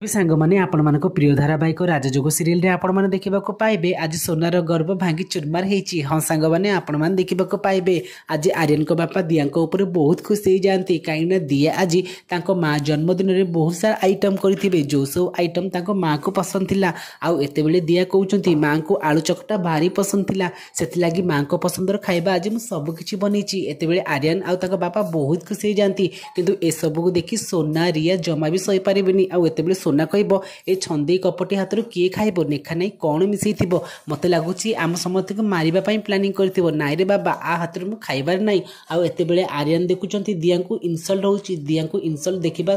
सांग मैंने आपण मानक प्रिय धारावाहिक राजजोग सीरियल रे आपण माने देखा पाइबे आज सोनार गर्भ भांगी चुरमार होती। हाँ सांग मैंने आपण माने देखा पाइबे आज आर्यन को बापा दिया ऊपर बहुत खुश हो जाती कहीं दिया आज तांको माँ जन्मदिन में बहुत सारा आइटम करेंगे जो सब आइटम तांको माँ को पसंद थिला। आउ एते बेले दिया कहते माँ को आलू चकटा भारी पसंद थिला से माँ को पसंदर खाइबा आज मुझे सबकि बनई एते बेले आर्यन आउ तांको बापा बहुत खुश हो जाती किंतु ए सबको देखी सोना रिया जमा भी सही पारे आउ एते बेले सोना कह ए छंदे कपटी हाथ किए खाइब नेखा नहीं कौन मिसई मत लगुच आम समस्त को मारे प्लानिंग कर नाई रे बाबा आ हाथ में खाइबार नाई। आउ एते बेले आर्यन देखुं दिया को इनसल्ट होची दिया को इनसल्ट देखा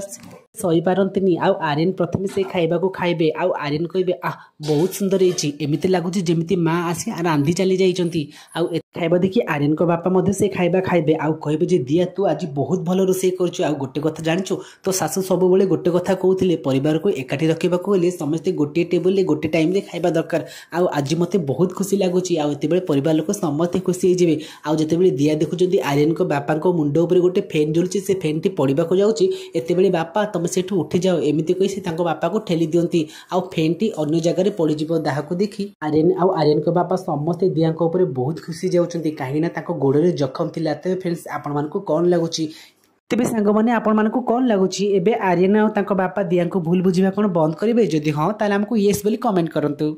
सही पारती। आउ आर्यन प्रथम से खाइबा को खाइबे आउ आर्यन कहे आ बहुत सुंदर एमती लगुच जमी माँ आसी रांधि चली जाइंट। आउ खाइबा देखी आर्यन को बापा से खाइबा खाइबे आउ कहे जे दिया तू आज बहुत भल रोसे कर गोटे कथा जाचु तो सासू सब गोटे कथा कहते परिवार को एकाठी रखा समस्ते गोटे टेबल गोटे टाइम रे खाइबा दरकार। आउ आज मते बहुत खुशी लगुच आउ एते परिवार लोक समस्ते खुशी हो आउ जिते दिया देखुं आर्यन को बापा मुंड उपर गोटे फैन झुलुची से फैन टी पड़ा जाऊँगी एते बापा तुम से उठी जाओ एमती कही से बापा को ठेली दियंती आउ फैन टी अन्य जगह पड़ज दाह को देखी आर्यन को बापा समस्ते दिया बहुत खुशी जाऊँगी कहीं गोड़ जखम थी। तेज फ्रेंड्स आपण मानक कौन लगुच तेरे सांग मैंने आपण मानक कौन लगुच एबे आर्यन और बापा दिया को भूल बुझा कौन बंद करेंगे जदि हाँ ताले हमको येस बोली कमेंट करंतु।